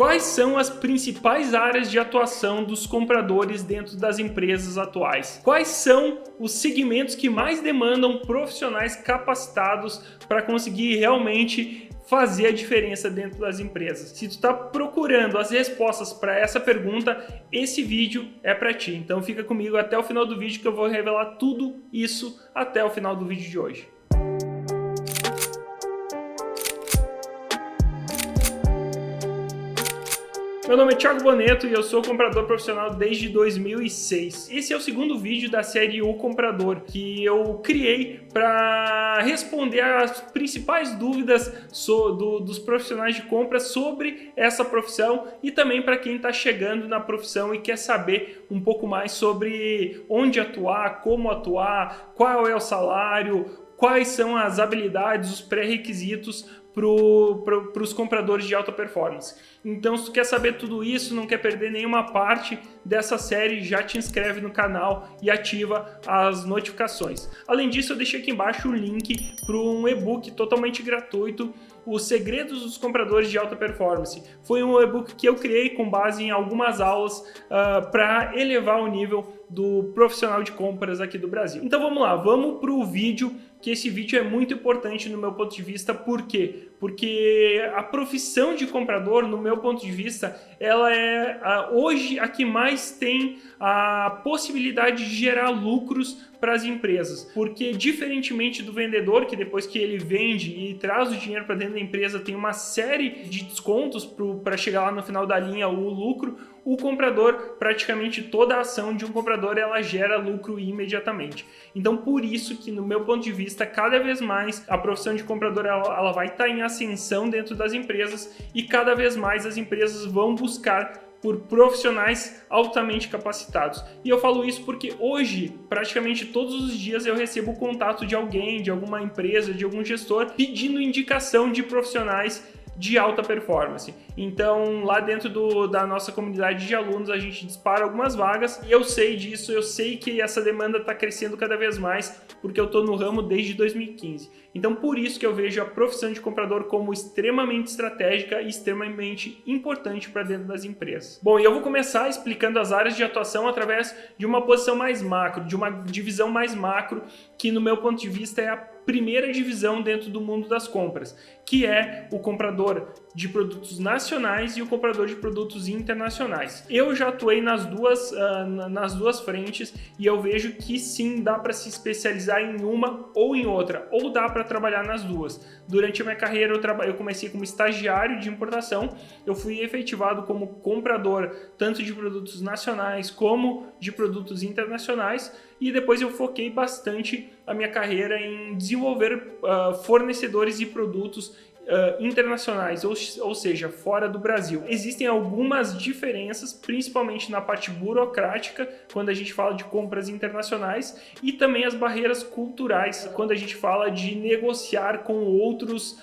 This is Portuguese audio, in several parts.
Quais são as principais áreas de atuação dos compradores dentro das empresas atuais? Quais são os segmentos que mais demandam profissionais capacitados para conseguir realmente fazer a diferença dentro das empresas? Se tu está procurando as respostas para essa pergunta, esse vídeo é para ti. Então fica comigo até o final do vídeo que eu vou revelar tudo isso até o final do vídeo de hoje. Meu nome é Thiago Boneto e eu sou comprador profissional desde 2006. Esse é o segundo vídeo da série O Comprador, que eu criei para responder as principais dúvidas dos profissionais de compras sobre essa profissão e também para quem está chegando na profissão e quer saber um pouco mais sobre onde atuar, como atuar, qual é o salário, quais são as habilidades, os pré-requisitos para os compradores de alta performance. Então, se tu quer saber tudo isso, não quer perder nenhuma parte dessa série, já te inscreve no canal e ativa as notificações. Além disso, eu deixei aqui embaixo o link para um e-book totalmente gratuito, Os Segredos dos Compradores de Alta Performance. Foi um e-book que eu criei com base em algumas aulas para elevar o nível do profissional de compras aqui do Brasil. Então vamos lá, vamos para o vídeo, que esse vídeo é muito importante no meu ponto de vista. Por quê? Porque a profissão de comprador, no meu ponto de vista, ela é hoje a que mais tem a possibilidade de gerar lucros para as empresas. Porque diferentemente do vendedor, que depois que ele vende e traz o dinheiro para dentro da empresa, tem uma série de descontos para chegar lá no final da linha o lucro, o comprador, praticamente toda a ação de um comprador, ela gera lucro imediatamente. Então, por isso que, no meu ponto de vista, cada vez mais a profissão de comprador ela vai estar em ascensão dentro das empresas e cada vez mais as empresas vão buscar por profissionais altamente capacitados. E eu falo isso porque hoje, praticamente todos os dias, eu recebo o contato de alguém, de alguma empresa, de algum gestor, pedindo indicação de profissionais de alta performance. Então, lá dentro da nossa comunidade de alunos, a gente dispara algumas vagas e eu sei disso, eu sei que essa demanda está crescendo cada vez mais, porque eu estou no ramo desde 2015. Então, por isso que eu vejo a profissão de comprador como extremamente estratégica e extremamente importante para dentro das empresas. Bom, e eu vou começar explicando as áreas de atuação através de uma posição mais macro, de uma divisão mais macro, que no meu ponto de vista é a primeira divisão dentro do mundo das compras, que é o comprador de produtos nacionais e o comprador de produtos internacionais. Eu já atuei nas duas frentes e eu vejo que sim, dá para se especializar em uma ou em outra, ou dá para trabalhar nas duas. Durante a minha carreira eu comecei como estagiário de importação, eu fui efetivado como comprador tanto de produtos nacionais como de produtos internacionais e depois eu foquei bastante a minha carreira em desenvolver fornecedores de produtos internacionais, ou seja, fora do Brasil. Existem algumas diferenças, principalmente na parte burocrática, quando a gente fala de compras internacionais, e também as barreiras culturais, quando a gente fala de negociar com outras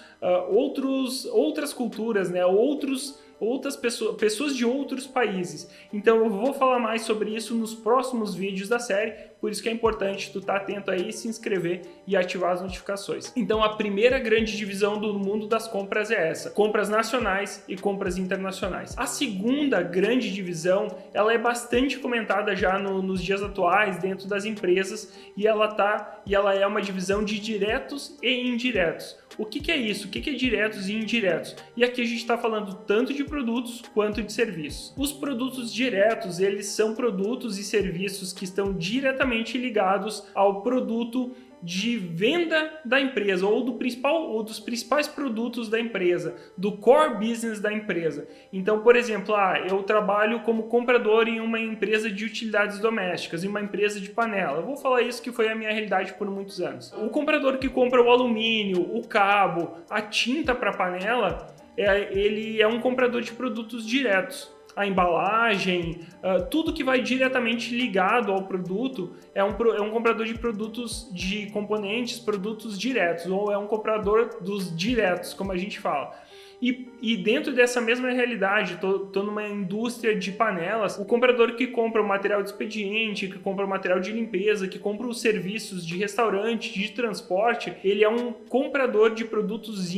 culturas, né? Outras pessoas de outros países. Então eu vou falar mais sobre isso nos próximos vídeos da série, por isso que é importante tu estar atento aí, se inscrever e ativar as notificações. Então a primeira grande divisão do mundo das compras é essa: compras nacionais e compras internacionais. A segunda grande divisão, ela é bastante comentada já nos dias atuais dentro das empresas e ela é uma divisão de diretos e indiretos. O que é isso? O que é diretos e indiretos? E aqui a gente está falando tanto de produtos quanto de serviços. Os produtos diretos, eles são produtos e serviços que estão diretamente ligados ao produto de venda da empresa ou dos principais produtos da empresa, do core business da empresa. Então, por exemplo, eu trabalho como comprador em uma empresa de utilidades domésticas, em uma empresa de panela. Eu vou falar isso que foi a minha realidade por muitos anos. O comprador que compra o alumínio, o cabo, a tinta para panela, ele é um comprador de produtos diretos. A embalagem, tudo que vai diretamente ligado ao produto é um comprador de produtos, de componentes, produtos diretos, ou é um comprador dos diretos, como a gente fala. E dentro dessa mesma realidade, estou numa indústria de panelas, o comprador que compra o material de expediente, que compra o material de limpeza, que compra os serviços de restaurante, de transporte, ele é um comprador de produtos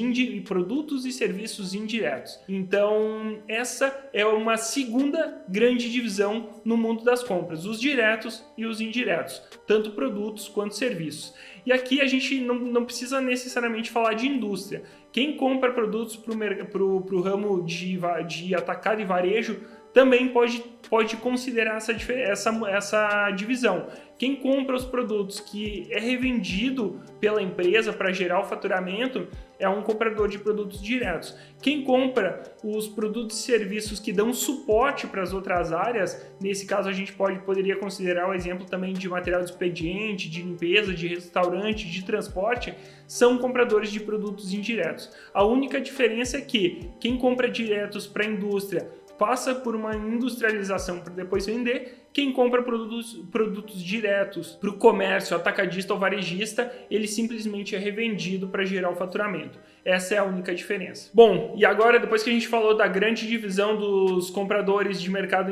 e serviços indiretos. Então, essa é uma segunda grande divisão no mundo das compras, os diretos e os indiretos, tanto produtos quanto serviços. E aqui a gente não precisa necessariamente falar de indústria. Quem compra produtos para o ramo de atacado e varejo também pode considerar essa divisão. Quem compra os produtos que é revendido pela empresa para gerar o faturamento é um comprador de produtos diretos. Quem compra os produtos e serviços que dão suporte para as outras áreas, nesse caso a gente poderia considerar o exemplo também de material de expediente, de limpeza, de restaurante, de transporte, são compradores de produtos indiretos. A única diferença é que quem compra diretos para a indústria passa por uma industrialização para depois vender. Quem compra produtos diretos para o comércio, atacadista ou varejista, ele simplesmente é revendido para gerar o faturamento. Essa é a única diferença. Bom, e agora, depois que a gente falou da grande divisão dos compradores de mercado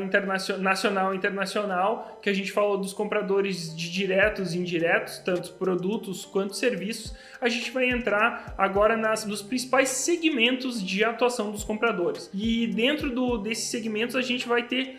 nacional e internacional, que a gente falou dos compradores de diretos e indiretos, tanto produtos quanto serviços, a gente vai entrar agora nos principais segmentos de atuação dos compradores. E dentro desses segmentos a gente vai ter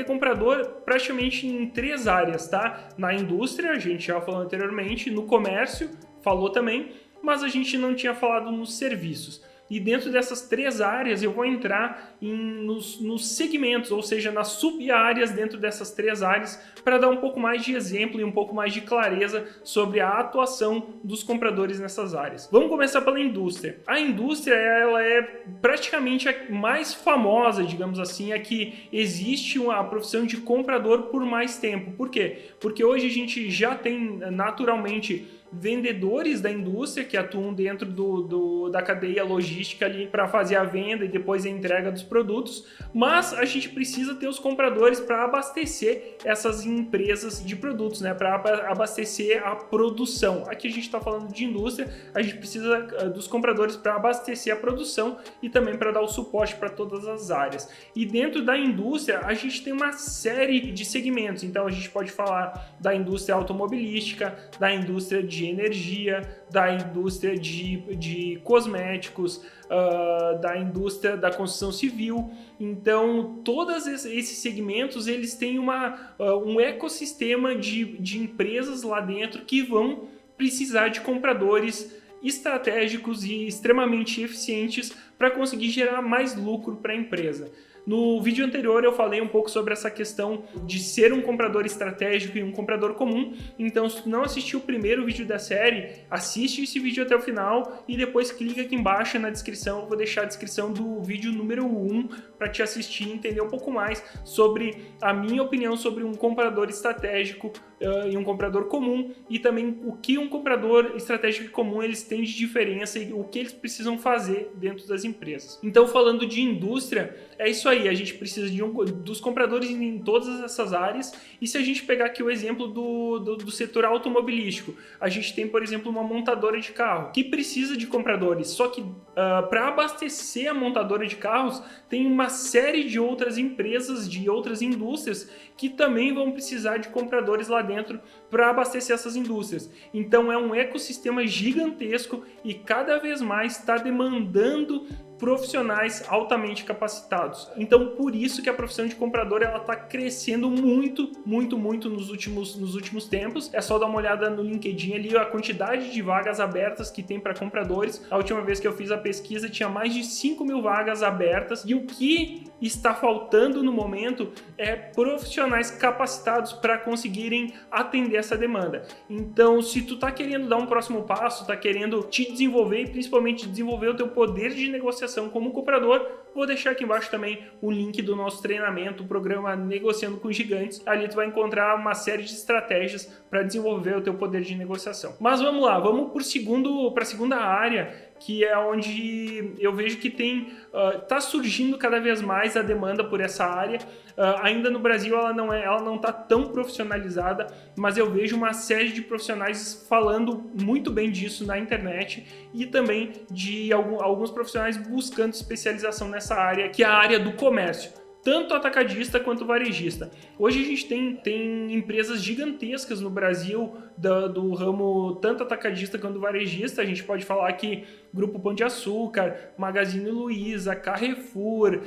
comprador praticamente em 3 áreas, tá? Na indústria, a gente já falou anteriormente, no comércio, falou também, mas a gente não tinha falado nos serviços. E dentro dessas 3 áreas eu vou entrar nos segmentos, ou seja, nas sub-áreas dentro dessas 3 áreas, para dar um pouco mais de exemplo e um pouco mais de clareza sobre a atuação dos compradores nessas áreas. Vamos começar pela indústria. A indústria ela é praticamente a mais famosa, digamos assim, a que existe a profissão de comprador por mais tempo. Por quê? Porque hoje a gente já tem naturalmente vendedores da indústria que atuam dentro da cadeia logística ali para fazer a venda e depois a entrega dos produtos, mas a gente precisa ter os compradores para abastecer essas empresas de produtos, né? Para abastecer a produção. Aqui a gente está falando de indústria, a gente precisa dos compradores para abastecer a produção e também para dar o suporte para todas as áreas. E dentro da indústria a gente tem uma série de segmentos, então a gente pode falar da indústria automobilística, da indústria de energia, da indústria de cosméticos, da indústria da construção civil. Então, todos esses segmentos eles têm um ecossistema de empresas lá dentro que vão precisar de compradores estratégicos e extremamente eficientes para conseguir gerar mais lucro para a empresa. No vídeo anterior eu falei um pouco sobre essa questão de ser um comprador estratégico e um comprador comum, então se tu não assistiu o primeiro vídeo da série, assiste esse vídeo até o final e depois clica aqui embaixo na descrição, eu vou deixar a descrição do vídeo número 1 para te assistir e entender um pouco mais sobre a minha opinião sobre um comprador estratégico e um comprador comum e também o que um comprador estratégico e comum eles têm de diferença e o que eles precisam fazer dentro das empresas. Então, falando de indústria, é isso aí, a gente precisa dos compradores em todas essas áreas. E se a gente pegar aqui o exemplo do setor automobilístico, a gente tem, por exemplo, uma montadora de carro que precisa de compradores, só que para abastecer a montadora de carros tem uma série de outras empresas, de outras indústrias que também vão precisar de compradores lá dentro para abastecer essas indústrias. Então é um ecossistema gigantesco e cada vez mais está demandando profissionais altamente capacitados. Então, por isso que a profissão de comprador ela está crescendo muito nos últimos tempos. É só dar uma olhada no LinkedIn ali, a quantidade de vagas abertas que tem para compradores. A última vez que eu fiz a pesquisa tinha mais de 5.000 vagas abertas e o que está faltando no momento é profissionais capacitados para conseguirem atender essa demanda. Então, se tu está querendo dar um próximo passo, está querendo te desenvolver e principalmente desenvolver o teu poder de negociação como comprador, vou deixar aqui embaixo também o link do nosso treinamento, o programa Negociando com Gigantes. Ali tu vai encontrar uma série de estratégias para desenvolver o teu poder de negociação. Mas vamos lá, vamos para a segunda área, que é onde eu vejo que tá surgindo cada vez mais a demanda por essa área. Ainda no Brasil ela não está tão profissionalizada, mas eu vejo uma série de profissionais falando muito bem disso na internet e também de alguns profissionais buscando especialização nessa área, que é a área do comércio, tanto atacadista quanto varejista. Hoje a gente tem empresas gigantescas no Brasil do ramo tanto atacadista quanto varejista. A gente pode falar aqui Grupo Pão de Açúcar, Magazine Luiza, Carrefour,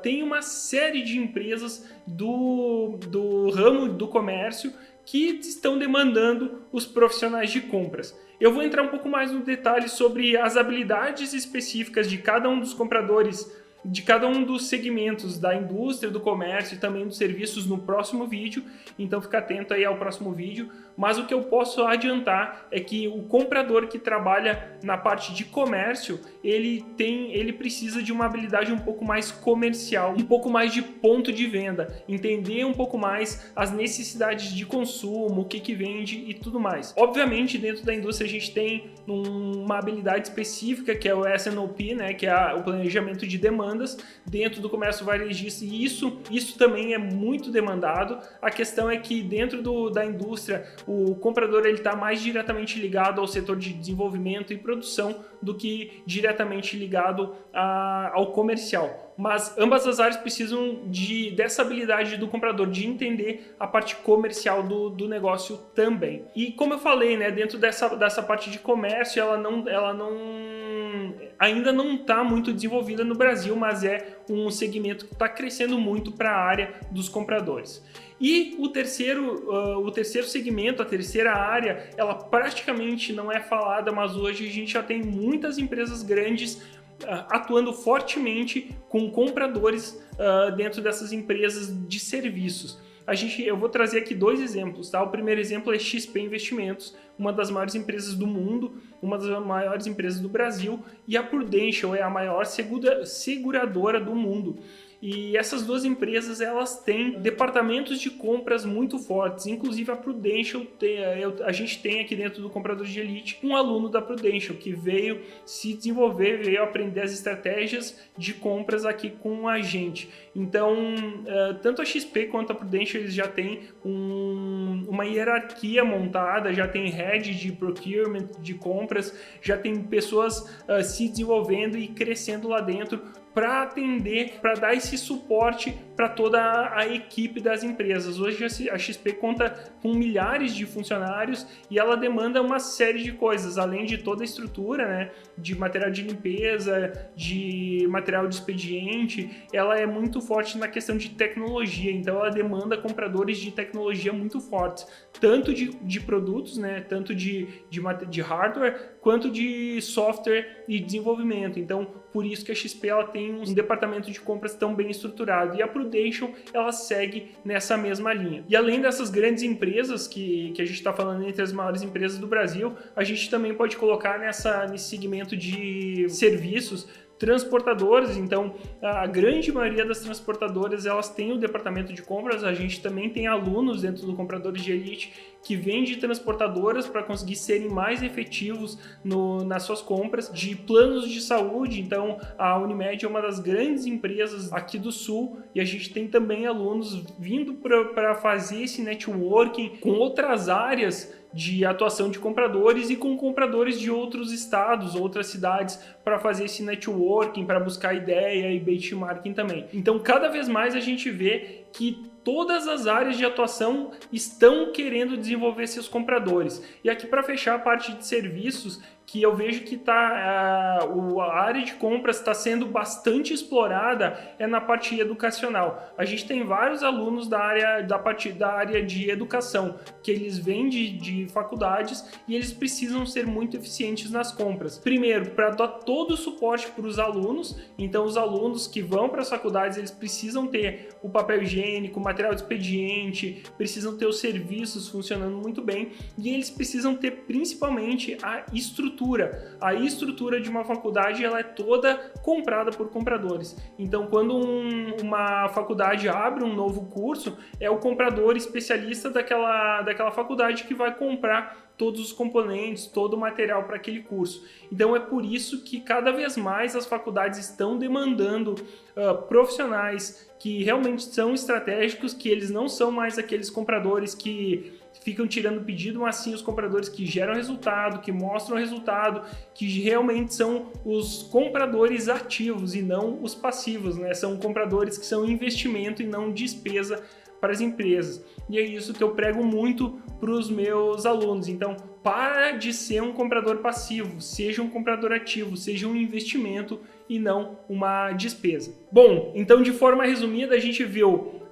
tem uma série de empresas do ramo do comércio que estão demandando os profissionais de compras. Eu vou entrar um pouco mais no detalhe sobre as habilidades específicas de cada um dos compradores, de cada um dos segmentos da indústria, do comércio e também dos serviços no próximo vídeo, então fica atento aí ao próximo vídeo. Mas o que eu posso adiantar é que o comprador que trabalha na parte de comércio, ele precisa de uma habilidade um pouco mais comercial, um pouco mais de ponto de venda, entender um pouco mais as necessidades de consumo, o que vende e tudo mais. Obviamente, dentro da indústria a gente tem uma habilidade específica, que é o S&OP, né, que é o planejamento de demandas dentro do comércio varejista, e isso também é muito demandado. A questão é que dentro da indústria, o comprador está mais diretamente ligado ao setor de desenvolvimento e produção do que diretamente ligado ao comercial. Mas ambas as áreas precisam dessa habilidade do comprador, de entender a parte comercial do negócio também. E como eu falei, né, dentro dessa parte de comércio, ela ainda não está muito desenvolvida no Brasil, mas é um segmento que está crescendo muito para a área dos compradores. E o terceiro segmento, a terceira área, ela praticamente não é falada, mas hoje a gente já tem muitas empresas grandes atuando fortemente com compradores dentro dessas empresas de serviços. Eu vou trazer aqui 2 exemplos, tá? O primeiro exemplo é XP Investimentos, uma das maiores empresas do mundo, uma das maiores empresas do Brasil, e a Prudential é a maior seguradora do mundo. E essas 2 empresas, elas têm departamentos de compras muito fortes. Inclusive a Prudential, a gente tem aqui dentro do Comprador de Elite um aluno da Prudential que veio se desenvolver, veio aprender as estratégias de compras aqui com a gente. Então, tanto a XP quanto a Prudential, eles já têm uma hierarquia montada, já tem head de procurement, de compras, já tem pessoas se desenvolvendo e crescendo lá dentro para atender, para dar esse suporte para toda a equipe das empresas. Hoje a XP conta com milhares de funcionários e ela demanda uma série de coisas, além de toda a estrutura, né, de material de limpeza, de material de expediente. Ela é muito forte na questão de tecnologia, então ela demanda compradores de tecnologia muito fortes, tanto de produtos, né, tanto de hardware, quanto de software e desenvolvimento. Então, por isso que a XP ela tem um departamento de compras tão bem estruturado, e a Prudential ela segue nessa mesma linha. E além dessas grandes empresas que a gente está falando, entre as maiores empresas do Brasil, a gente também pode colocar nesse segmento de serviços, transportadoras. Então a grande maioria das transportadoras, elas têm o departamento de compras. A gente também tem alunos dentro do Compradores de Elite que vêm de transportadoras para conseguir serem mais efetivos nas suas compras, de planos de saúde. Então a Unimed é uma das grandes empresas aqui do Sul, e a gente tem também alunos vindo para fazer esse networking com outras áreas de atuação de compradores e com compradores de outros estados, outras cidades, para fazer esse networking, para buscar ideia e benchmarking também. Então, cada vez mais a gente vê que todas as áreas de atuação estão querendo desenvolver seus compradores. E aqui, para fechar a parte de serviços, que eu vejo que a área de compras está sendo bastante explorada é na parte educacional. A gente tem vários alunos da área de educação, que eles vêm de faculdades e eles precisam ser muito eficientes nas compras. Primeiro, para dar todo o suporte para os alunos. Então, os alunos que vão para as faculdades, eles precisam ter o papel higiênico, o material de expediente, precisam ter os serviços funcionando muito bem, e eles precisam ter principalmente a estrutura. A estrutura de uma faculdade, ela é toda comprada por compradores. Então, quando uma faculdade abre um novo curso, é o comprador especialista daquela faculdade que vai comprar todos os componentes, todo o material para aquele curso. Então é por isso que cada vez mais as faculdades estão demandando profissionais que realmente são estratégicos, que eles não são mais aqueles compradores que ficam tirando pedido, mas sim os compradores que geram resultado, que mostram resultado, que realmente são os compradores ativos e não os passivos, né? São compradores que são investimento e não despesa para as empresas. E é isso que eu prego muito para os meus alunos. Então, para de ser um comprador passivo, seja um comprador ativo, seja um investimento e não uma despesa. Bom, então de forma resumida a gente viu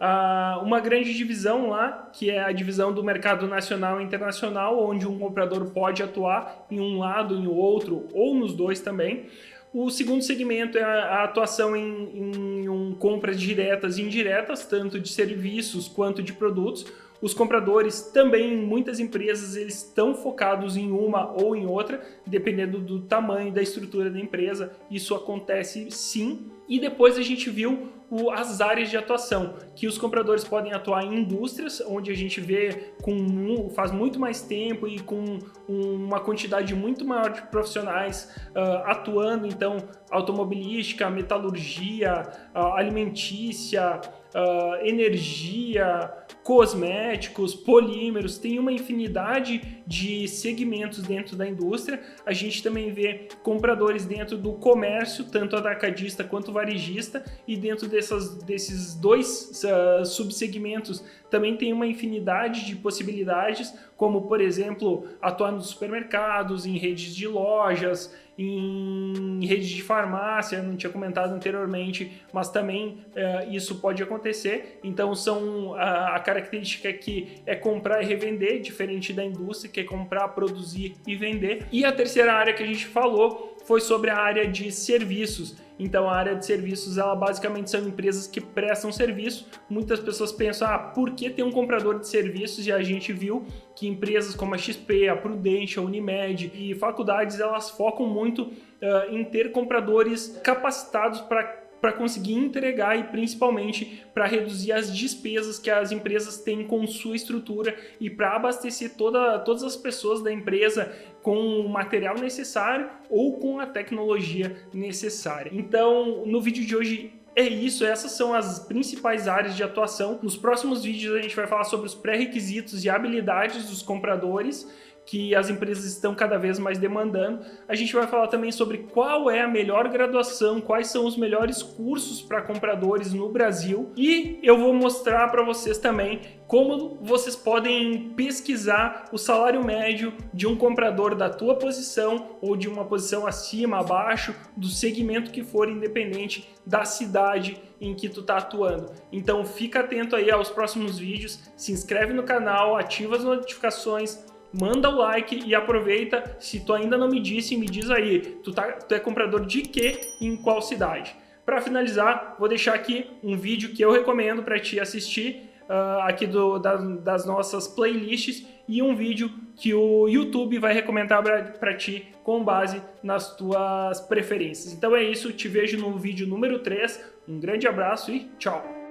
uma grande divisão lá, que é a divisão do mercado nacional e internacional, onde um comprador pode atuar em um lado, em outro ou nos dois também. O segundo segmento é a atuação em compras diretas e indiretas, tanto de serviços quanto de produtos. Os compradores também, em muitas empresas, eles estão focados em uma ou em outra, dependendo do tamanho da estrutura da empresa. Isso acontece sim. E depois a gente viu as áreas de atuação, que os compradores podem atuar em indústrias, onde a gente vê faz muito mais tempo e com uma quantidade muito maior de profissionais atuando, então automobilística, metalurgia, alimentícia, energia, cosméticos, polímeros, tem uma infinidade de segmentos dentro da indústria. A gente também vê compradores dentro do comércio, tanto atacadista quanto varejista, e dentro desses dois subsegmentos também tem uma infinidade de possibilidades, como por exemplo, atuar nos supermercados, em redes de lojas, em redes de farmácia, não tinha comentado anteriormente, mas também isso pode acontecer. Então a característica aqui é comprar e revender, diferente da indústria, que é comprar, produzir e vender. E a terceira área que a gente falou foi sobre a área de serviços. Então a área de serviços, ela basicamente são empresas que prestam serviço. Muitas pessoas pensam, por que tem um comprador de serviços? E a gente viu que empresas como a XP, a Prudential, a Unimed e faculdades, elas focam muito em ter compradores capacitados para conseguir entregar e principalmente para reduzir as despesas que as empresas têm com sua estrutura e para abastecer todas as pessoas da empresa com o material necessário ou com a tecnologia necessária. Então, no vídeo de hoje é isso, essas são as principais áreas de atuação. Nos próximos vídeos a gente vai falar sobre os pré-requisitos e habilidades dos compradores, que as empresas estão cada vez mais demandando. A gente vai falar também sobre qual é a melhor graduação, quais são os melhores cursos para compradores no Brasil, e eu vou mostrar para vocês também como vocês podem pesquisar o salário médio de um comprador da tua posição ou de uma posição acima, abaixo, do segmento que for, independente da cidade em que tu está atuando. Então fica atento aí aos próximos vídeos, se inscreve no canal, ativa as notificações, manda o like e aproveita. Se tu ainda não me disse, me diz aí, tu é comprador de quê e em qual cidade? Para finalizar, vou deixar aqui um vídeo que eu recomendo para ti assistir aqui das nossas playlists, e um vídeo que o YouTube vai recomendar para ti com base nas tuas preferências. Então é isso, te vejo no vídeo número 3, um grande abraço e tchau!